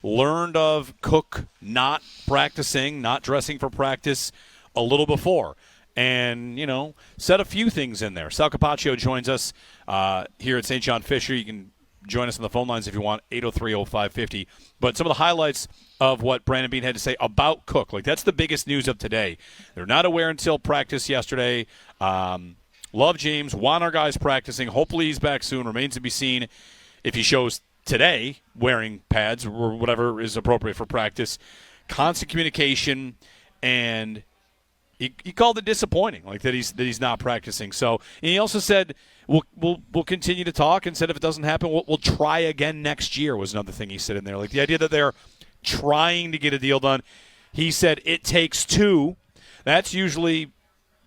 learned of Cook not practicing, not dressing for practice a little before. And, said a few things in there. Sal Capaccio joins us here at St. John Fisher. You can join us on the phone lines if you want, 803-0550. But some of the highlights of what Brandon Beane had to say about Cook. That's the biggest news of today. They're not aware until practice yesterday. Love James, want our guys practicing. Hopefully he's back soon. Remains to be seen if he shows today wearing pads or whatever is appropriate for practice. Constant communication, and he called it disappointing, that he's not practicing. So, and he also said we'll continue to talk, and said if it doesn't happen, we'll try again next year was another thing he said in there. The idea that they're trying to get a deal done. He said it takes two. That's usually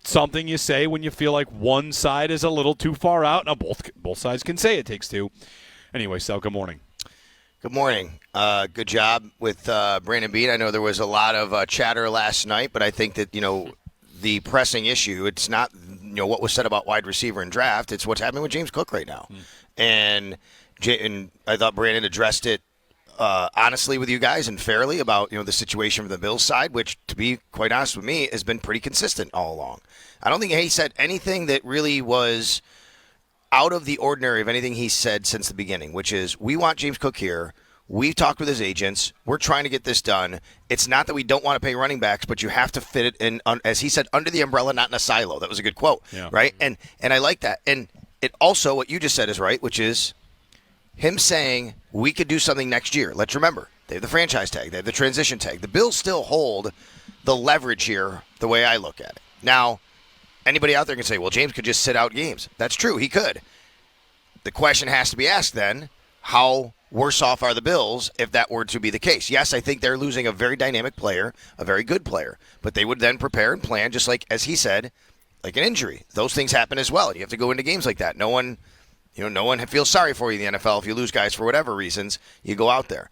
something you say when you feel like one side is a little too far out. Now both sides can say it takes two. Anyway, Sal, good morning. Good morning. Good job with Brandon Beane. I know there was a lot of chatter last night, but I think that, the pressing issue, it's not, what was said about wide receiver and draft. It's what's happening with James Cook right now. And I thought Brandon addressed it honestly with you guys and fairly about, the situation from the Bills side, which, to be quite honest with me, has been pretty consistent all along. I don't think he said anything that really was out of the ordinary of anything he said since the beginning, which is, we want James Cook here. We've talked with his agents. We're trying to get this done. It's not that we don't want to pay running backs, but you have to fit it in, as he said, under the umbrella, not in a silo. That was a good quote, right? And I like that. And it also, what you just said is right, which is him saying we could do something next year. Let's remember, they have the franchise tag. They have the transition tag. The Bills still hold the leverage here the way I look at it. Now, anybody out there can say, well, James could just sit out games. That's true. He could. The question has to be asked then, how worse off are the Bills if that were to be the case? Yes, I think they're losing a very dynamic player, a very good player, but they would then prepare and plan, just like, as he said, like an injury. Those things happen as well. You have to go into games like that. No one feels sorry for you in the NFL if you lose guys for whatever reasons. You go out there.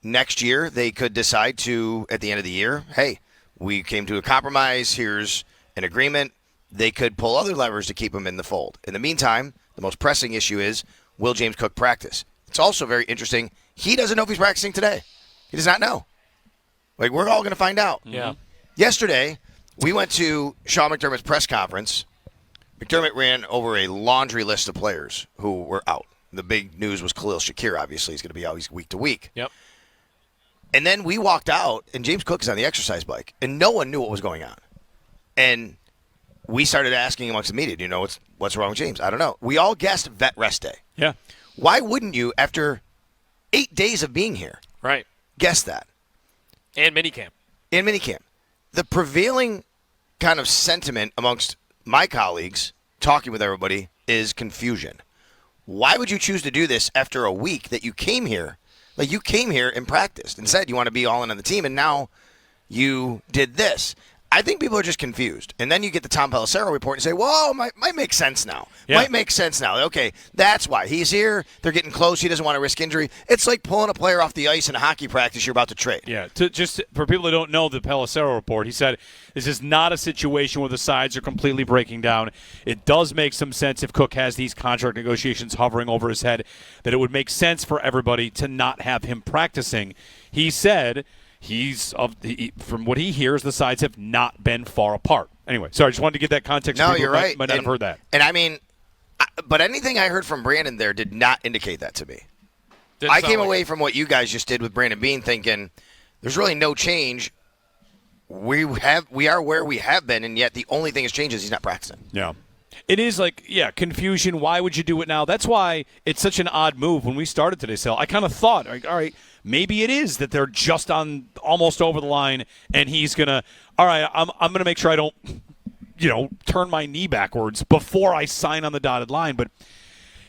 Next year, they could decide to, at the end of the year, hey, we came to a compromise. Here's an agreement. They could pull other levers to keep him in the fold. In the meantime, the most pressing issue is, will James Cook practice? It's also very interesting. He doesn't know if he's practicing today. He does not know. We're all going to find out. Yeah. Yesterday, we went to Sean McDermott's press conference. McDermott ran over a laundry list of players who were out. The big news was Khalil Shakir, obviously. He's going to be out week to week. Yep. And then we walked out, and James Cook is on the exercise bike, and no one knew what was going on. And we started asking amongst the media, do you know what's wrong with James? I don't know. We all guessed vet rest day. Yeah. Why wouldn't you, after 8 days of being here, right, guess that? And minicamp. The prevailing kind of sentiment amongst my colleagues, talking with everybody, is confusion. Why would you choose to do this after a week that you came here? You came here and practiced and said you want to be all in on the team, and now you did this. I think people are just confused. And then you get the Tom Pelissero report and say, whoa, might make sense now. Yeah. Might make sense now. Okay, that's why. He's here. They're getting close. He doesn't want to risk injury. It's like pulling a player off the ice in a hockey practice you're about to trade. Yeah, just for people who don't know the Pelissero report, he said this is not a situation where the sides are completely breaking down. It does make some sense if Cook has these contract negotiations hovering over his head, that it would make sense for everybody to not have him practicing. He said from what he hears, the sides have not been far apart. Anyway, sorry, I just wanted to get that context. No, people you're right. Might not have heard that. And I mean, but anything I heard from Brandon there did not indicate that to me. Didn't I sound came like away it. from what you guys just did with Brandon Beane thinking there's really no change. We are where we have been, and yet the only thing that's changed is he's not practicing. Yeah. It is confusion. Why would you do it now? That's why it's such an odd move. When we started today, Sal, I kind of thought, all right, maybe it is that they're just on almost over the line, and he's going to, all right, I'm going to make sure I don't, turn my knee backwards before I sign on the dotted line. But,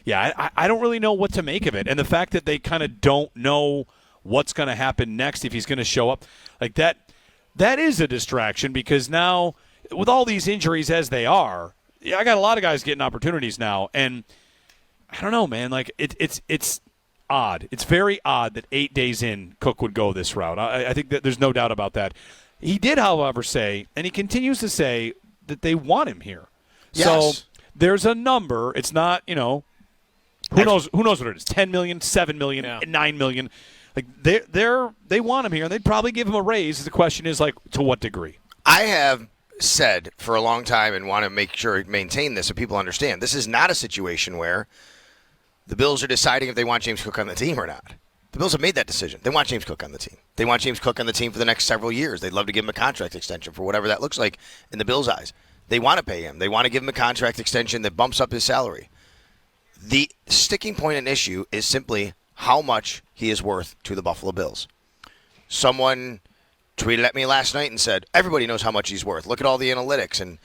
yeah, I don't really know what to make of it. And the fact that they kind of don't know what's going to happen next, if he's going to show up, that is a distraction, because now with all these injuries as they are, I got a lot of guys getting opportunities now, and I don't know, man. It's odd. It's very odd that 8 days in, Cook would go this route. I think that there's no doubt about that. He did, however, say, and he continues to say, that they want him here. Yes. So there's a number. It's not, who knows what it is, 10 million, 7 million, Yeah. 9 million. Like they want him here, and they'd probably give him a raise. The question is, like, to what degree? I have said for a long time and want to make sure I maintain this so people understand. This is not a situation where the Bills are deciding if they want James Cook on the team or not. The Bills have made that decision. They want James Cook on the team. They want James Cook on the team for the next several years. They'd love to give him a contract extension for whatever that looks like in the Bills' eyes. They want to pay him. They want to give him a contract extension that bumps up his salary. The sticking point and issue is simply how much he is worth to the Buffalo Bills. Someone tweeted at me last night and said, everybody knows how much he's worth. Look at all the analytics. And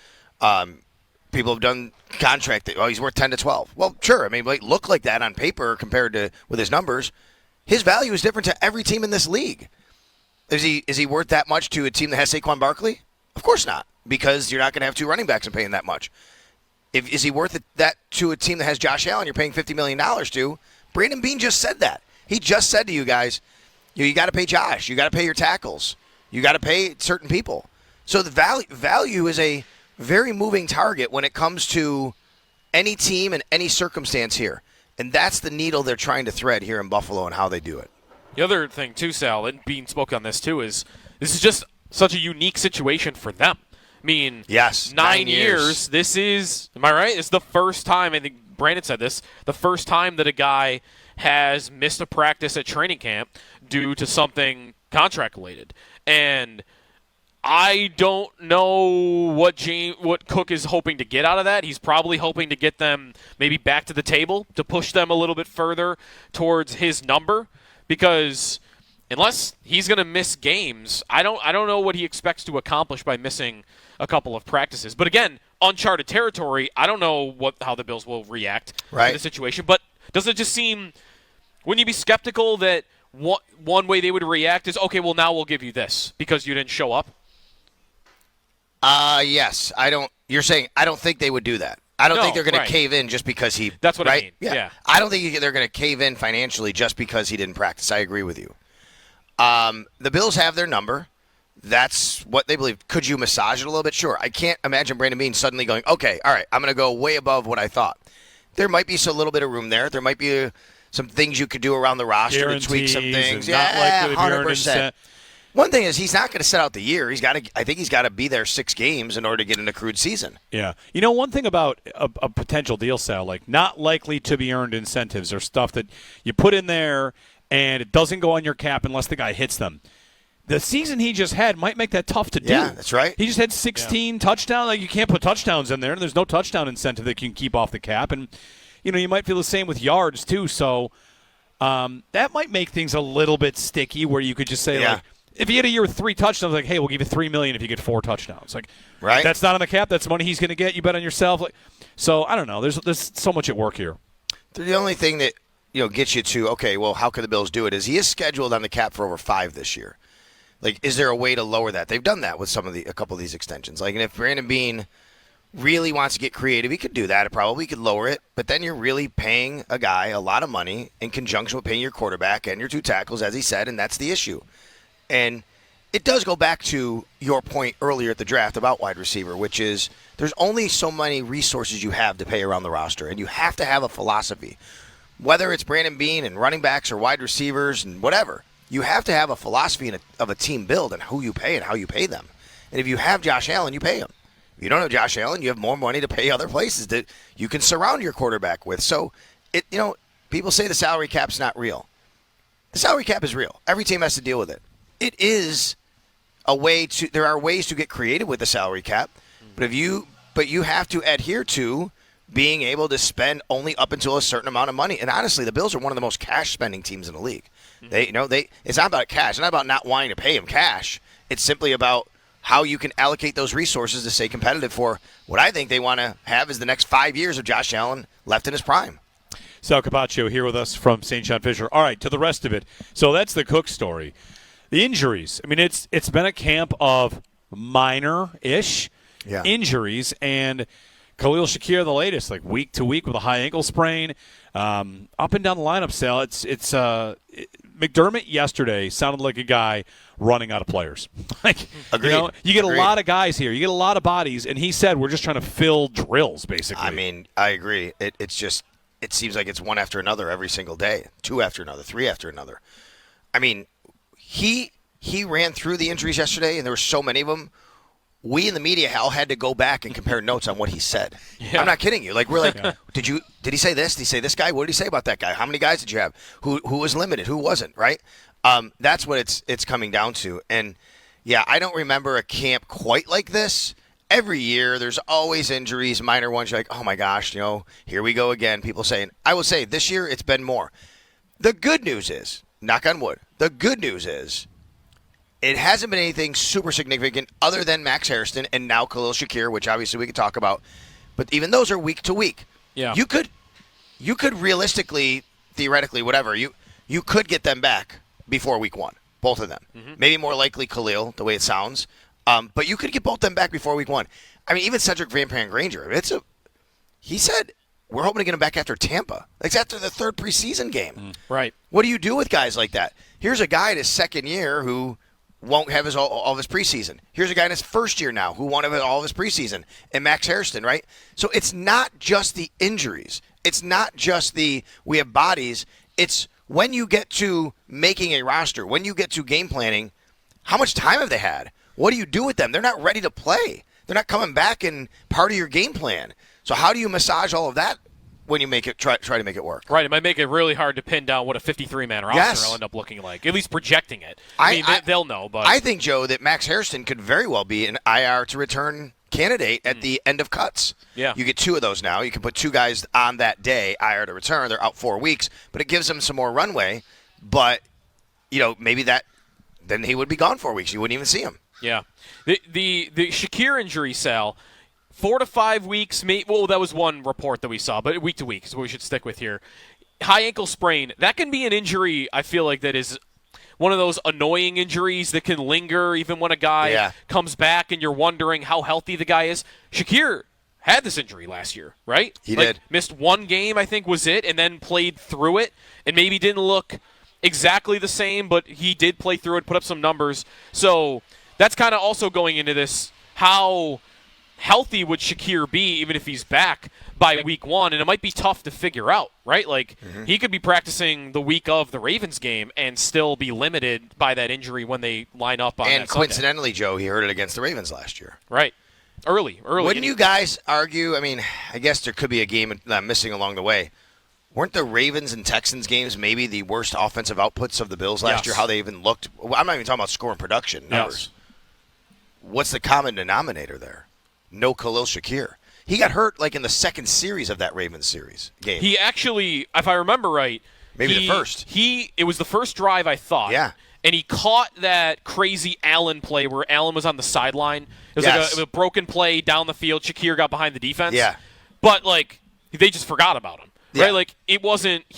people have done contract. He's worth 10 to 12. Well, sure. I mean, look like that on paper compared to with his numbers. His value is different to every team in this league. Is he worth that much to a team that has Saquon Barkley? Of course not, because you're not going to have two running backs and paying that much. Is he worth that to a team that has Josh Allen you're paying $50 million to? Brandon Beane just said that. He just said to you guys, you got to pay Josh. You got to pay your tackles. You got to pay certain people. So the value is a very moving target when it comes to any team and any circumstance here. And that's the needle they're trying to thread here in Buffalo and how they do it. The other thing, too, Sal, and Bean spoke on this, too, is this is just such a unique situation for them. I mean, yes, 9 years. This is, am I right? It's the first time, I think Brandon said this, the first time that a guy has missed a practice at training camp due to something contract-related. And I don't know what Cook is hoping to get out of that. He's probably hoping to get them maybe back to the table to push them a little bit further towards his number, because unless he's going to miss games, I don't know what he expects to accomplish by missing a couple of practices. But again, uncharted territory. I don't know how the Bills will react to the situation. But does it just seem? Wouldn't you be skeptical that one way they would react is, okay, well now we'll give you this because you didn't show up? Yes. You're saying I don't think they would do that. I don't think they're going to cave in just because he. That's what right? I mean. Yeah. I don't think they're going to cave in financially just because he didn't practice. I agree with you. The Bills have their number. That's what they believe. Could you massage it a little bit? Sure. I can't imagine Brandon Beane suddenly going, okay, all right, I'm going to go way above what I thought. There might be a little bit of room there. There might be some things you could do around the roster to tweak some things. Yeah, 100%. One thing is he's not going to set out the year. I think he's got to be there 6 games in order to get an accrued season. Yeah. One thing about a potential deal, Sal, like not likely to be earned incentives or stuff that you put in there and it doesn't go on your cap unless the guy hits them. The season he just had might make that tough to do. Yeah, that's right. He just had 16 touchdowns. Like, you can't put touchdowns in there. There's no touchdown incentive that you can keep off the cap. And, you might feel the same with yards, too. So that might make things a little bit sticky where you could just say, like, if he had a year with 3 touchdowns, like, hey, we'll give you $3 million if you get 4 touchdowns. Like, right. That's not on the cap. That's money he's going to get. You bet on yourself. Like, so, I don't know. There's so much at work here. The only thing that, gets you to, okay, well, how could the Bills do it is he is scheduled on the cap for over 5 this year. Like, is there a way to lower that? They've done that with a couple of these extensions. Like, and if Brandon Beane really wants to get creative, he could do that. It probably could lower it. But then you're really paying a guy a lot of money in conjunction with paying your quarterback and your 2 tackles, as he said, and that's the issue. And it does go back to your point earlier at the draft about wide receiver, which is there's only so many resources you have to pay around the roster, and you have to have a philosophy. Whether it's Brandon Beane and running backs or wide receivers and whatever, you have to have a philosophy of a team build and who you pay and how you pay them. And if you have Josh Allen, you pay him. If you don't have Josh Allen, you have more money to pay other places that you can surround your quarterback with. So, people say the salary cap's not real. The salary cap is real. Every team has to deal with it. It is there are ways to get creative with the salary cap, but you have to adhere to being able to spend only up until a certain amount of money. And honestly, the Bills are one of the most cash spending teams in the league. It's not about cash. It's not about not wanting to pay him cash. It's simply about how you can allocate those resources to stay competitive for what I think they want to have is the next 5 years of Josh Allen left in his prime. Sal Capaccio here with us from St. John Fisher. All right, to the rest of it. So that's the Cook story. The injuries. I mean, it's been a camp of minor-ish injuries, and Khalil Shakir, the latest, like week to week with a high ankle sprain. Up and down the lineup, Sal. McDermott yesterday sounded like a guy running out of players. Agreed. You get a lot of guys here. You get a lot of bodies, and he said we're just trying to fill drills, basically. I mean, I agree. It seems like it's one after another every single day, 2 after another, 3 after another. I mean, he ran through the injuries yesterday, and there were so many of them. We in the media all had to go back and compare notes on what he said. Yeah. I'm not kidding you. Like, we're like, did he say this? Did he say this guy? What did he say about that guy? How many guys did you have? Who was limited? Who wasn't? Right? That's what it's coming down to. And yeah, I don't remember a camp quite like this. Every year, there's always injuries, minor ones. You're like, oh my gosh, here we go again. People saying, I will say this year it's been more. The good news is, knock on wood, the good news is, it hasn't been anything super significant other than Max Hairston and now Khalil Shakir, which obviously we could talk about. But even those are week to week. Yeah. You could realistically, theoretically, whatever, you could get them back before week 1, both of them. Mm-hmm. Maybe more likely Khalil, the way it sounds. But you could get both them back before week 1. I mean, even Cedric Van Granger, he said, we're hoping to get him back after Tampa. It's after the third preseason game. Right. What do you do with guys like that? Here's a guy in his second year who won't have all of his preseason. Here's a guy in his first year now who won't have all of his preseason. And Max Hairston, right? So it's not just the injuries. It's not just we have bodies. It's when you get to making a roster, when you get to game planning, how much time have they had? What do you do with them? They're not ready to play. They're not coming back and part of your game plan. So how do you massage all of that when you make it try to make it work? Right. It might make it really hard to pin down what a 53-man roster will end up looking like, at least projecting it. They'll know. But I think, Joe, that Max Hairston could very well be an IR to return candidate at the end of cuts. Yeah. You get 2 of those now. You can put 2 guys on that day, IR to return. They're out 4 weeks, but it gives them some more runway. But, maybe then he would be gone 4 weeks. You wouldn't even see him. Yeah. The Shakir injury, Sal, 4 to 5 weeks. Well, that was one report that we saw, but week to week is what we should stick with here. High ankle sprain, that can be an injury, I feel like, that is one of those annoying injuries that can linger even when a guy comes back and you're wondering how healthy the guy is. Shakir had this injury last year, right? He did. Missed 1 game, I think was it, and then played through it and maybe didn't look exactly the same, but he did play through it, put up some numbers. So that's kind of also going into this, how healthy would Shakir be even if he's back by week 1? And it might be tough to figure out, right? Like, he could be practicing the week of the Ravens game and still be limited by that injury when they line up on that And coincidentally, Joe, he hurt it against the Ravens last year. Right. Early. Wouldn't you guys argue? I mean, I guess there could be a game that I'm missing along the way. Weren't the Ravens and Texans games maybe the worst offensive outputs of the Bills last year? How they even looked? I'm not even talking about score and production numbers. What's the common denominator there? No Khalil Shakir. He got hurt like in the second series of that Ravens series game. He actually, if I remember right, the first. It was the first drive, I thought. Yeah. And he caught that crazy Allen play where Allen was on the sideline. It was like a broken play down the field. Shakir got behind the defense. Yeah. But they just forgot about him. Yeah. Right? Like he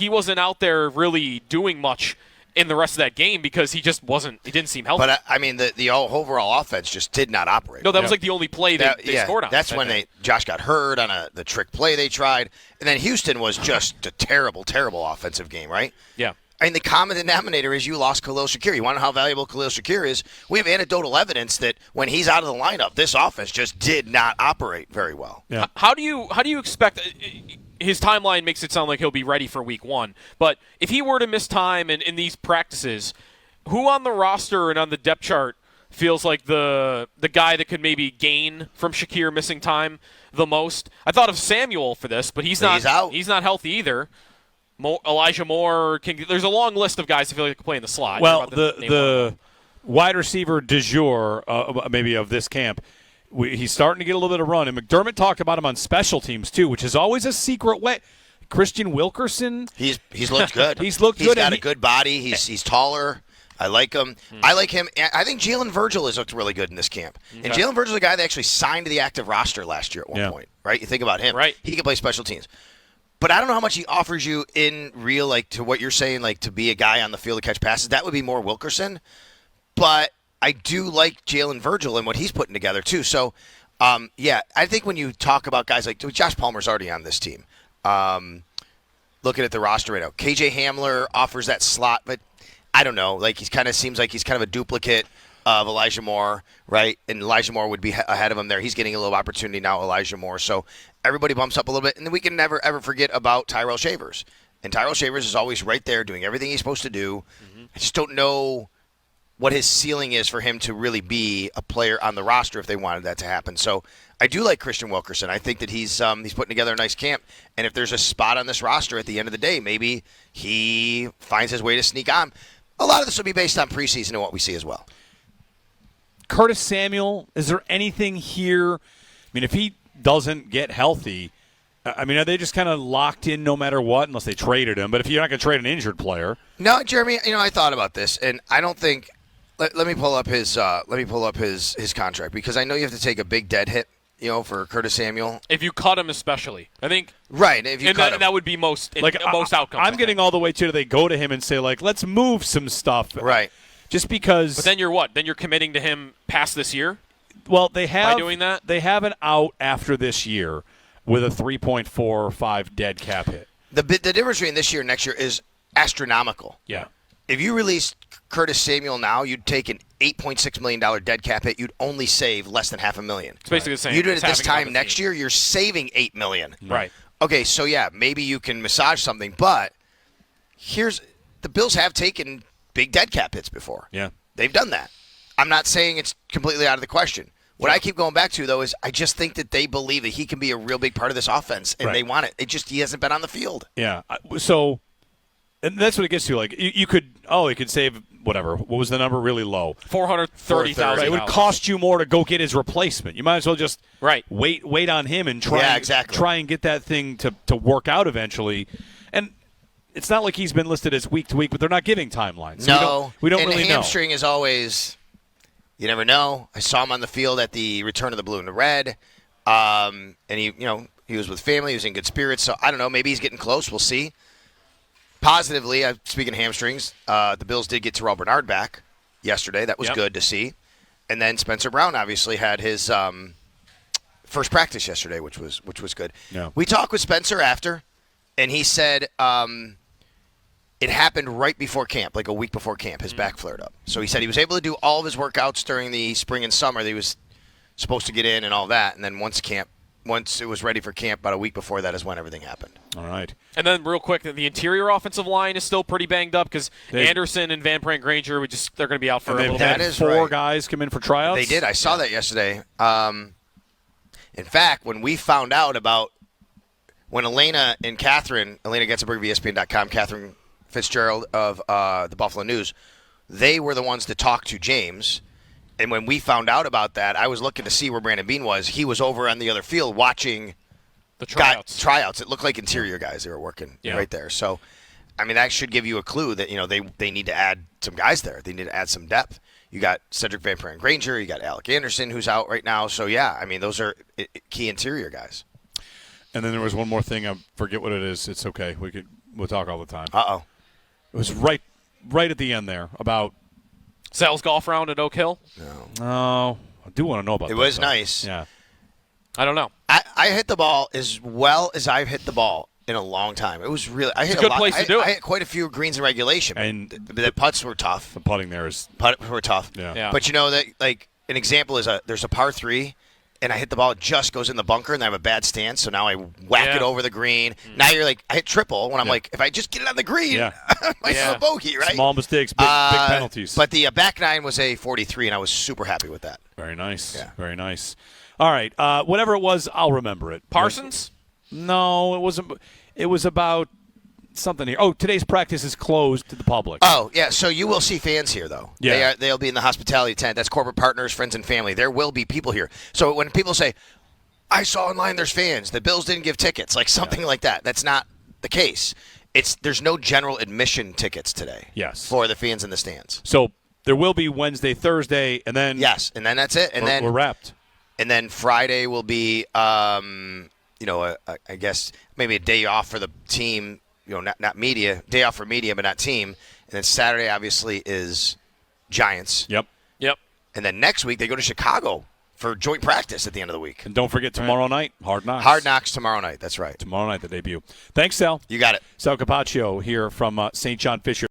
wasn't out there really doing much in the rest of that game because he didn't seem healthy. But I mean, the overall offense just did not operate. No, that was like the only play they scored on. That's when Josh got hurt on the trick play they tried. And then Houston was just a terrible, terrible offensive game, right? Yeah. I mean, the common denominator is you lost Khalil Shakir. You want to know how valuable Khalil Shakir is? We have anecdotal evidence that when he's out of the lineup, this offense just did not operate very well. Yeah. How do you expect? His timeline makes it sound like he'll be ready for week 1. But if he were to miss time in these practices, who on the roster and on the depth chart feels like the guy that could maybe gain from Shakir missing time the most? I thought of Samuel for this, but he's out. He's not healthy either. Elijah Moore. There's a long list of guys I feel like can play in the slot. Well, the wide receiver du jour, maybe of this camp, he's starting to get a little bit of run. And McDermott talked about him on special teams, too, which is always a secret way. Christian Wilkerson. He's looked good. He's good. He's got a good body. He's taller. I like him. I like him. I think Jalen Virgil has looked really good in this camp. Okay. And Jalen Virgil is a guy that actually signed to the active roster last year at one point, right? You think about him. Right. He can play special teams. But I don't know how much he offers you in real, to what you're saying, to be a guy on the field to catch passes. That would be more Wilkerson. But I do like Jalen Virgil and what he's putting together, too. So, I think when you talk about guys like Josh Palmer's already on this team. Looking at the roster right now, KJ Hamler offers that slot, but I don't know. He kind of seems like he's kind of a duplicate of Elijah Moore, right? And Elijah Moore would be ahead of him there. He's getting a little opportunity now, Elijah Moore. So everybody bumps up a little bit. And then we can never, ever forget about Tyrell Shavers. And Tyrell Shavers is always right there doing everything he's supposed to do. I just don't know what his ceiling is for him to really be a player on the roster if they wanted that to happen. So I do like Christian Wilkerson. I think that he's putting together a nice camp. And if there's a spot on this roster at the end of the day, maybe he finds his way to sneak on. A lot of this will be based on preseason and what we see as well. Curtis Samuel, is there anything here? I mean, if he doesn't get healthy, I mean, are they just kind of locked in no matter what, unless they traded him? But if you're not going to trade an injured player, no, Jeremy. I thought about this, and I don't think. Let me pull up his. His contract, because I know you have to take a big dead hit. For Curtis Samuel, if you cut him, especially, I think. Right. If you cut him, that would be most outcomes. I'm getting all the way to they go to him and say let's move some stuff. Right. Just because. But then you're what? Then you're committing to him past this year. Well, they have by doing that. They have an out after this year with a 3.45 dead cap hit. The difference between this year and next year is astronomical. Yeah. If you released Curtis Samuel now, you'd take an $8.6 million dead cap hit. You'd only save less than $500,000. It's basically the same. You do it at this time next year, you're saving $8 million. Right. Okay, so yeah, maybe you can massage something, but the Bills have taken big dead cap hits before. Yeah. They've done that. I'm not saying it's completely out of the question. What I keep going back to, though, is I just think that they believe that he can be a real big part of this offense, and they want it. He hasn't been on the field. Yeah. So, and that's what it gets to. Like, you could, he could save whatever. What was the number? Really low. $430,000. It would cost you more to go get his replacement. You might as well just wait on him and try and get that thing to work out eventually. And it's not like he's been listed as week to week, but they're not giving timelines. So we don't really know. Hamstring is always. You never know. I saw him on the field at the return of the blue and the red, and he was with family. He was in good spirits. So I don't know. Maybe he's getting close. We'll see. Positively, speaking of hamstrings, the Bills did get Terrell Bernard back yesterday. That was good to see. And then Spencer Brown obviously had his first practice yesterday, which was good. Yeah. We talked with Spencer after, and he said. It happened right before camp, like a week before camp. His back flared up. So he said he was able to do all of his workouts during the spring and summer that he was supposed to get in and all that. And then once it was ready for camp, about a week before that is when everything happened. All right. And then real quick, the interior offensive line is still pretty banged up because Anderson and Van Brant Granger, they're going to be out for a little bit. That is four guys come in for tryouts? They did. I saw that yesterday. In fact, when we found out about when Elena Getzenberg of ESPN.com, Catherine Fitzgerald of the Buffalo News, they were the ones to talk to James. And when we found out about that, I was looking to see where Brandon Beane was. He was over on the other field watching the tryouts. It looked like interior guys they were working right there. So, I mean, that should give you a clue that they need to add some guys there. They need to add some depth. You got Cedric Van Brant Granger. You got Alec Anderson, who's out right now. So, yeah, I mean, those are key interior guys. And then there was one more thing. I forget what it is. It's okay. We'll talk all the time. Uh-oh. It was right at the end there about Sal's golf round at Oak Hill. No, I do want to know about that. It was nice. Yeah. I don't know. I hit the ball as well as I've hit the ball in a long time. It was really. I hit a good place to do it. I hit quite a few greens in regulation, and the putts were tough. The putting there were tough. Yeah. But that like an example is there's a par 3. And I hit the ball, it just goes in the bunker, and I have a bad stance, so now I whack it over the green. Now you're like, I hit triple, when I'm like, if I just get it on the green, I might have a bogey, right? Small mistakes, big penalties. But the back nine was a 43, and I was super happy with that. Very nice. Yeah. Very nice. All right. Whatever it was, I'll remember it. Parsons? No, it wasn't. It was about something here. Oh, today's practice is closed to the public. Oh, yeah. So you will see fans here, though. Yeah. They'll be in the hospitality tent. That's corporate partners, friends, and family. There will be people here. So when people say, I saw online there's fans, the Bills didn't give tickets, like something like that, that's not the case. There's no general admission tickets today. Yes. For the fans in the stands. So there will be Wednesday, Thursday, and then. Yes, and then that's it. And then we're wrapped. And then Friday will be, I guess, maybe a day off for the team. Not media, day off for media, but not team. And then Saturday, obviously, is Giants. Yep. And then next week, they go to Chicago for joint practice at the end of the week. And don't forget tomorrow night, Hard Knocks. Hard Knocks tomorrow night. That's right. Tomorrow night, the debut. Thanks, Sal. You got it. Sal Capaccio here from St. John Fisher.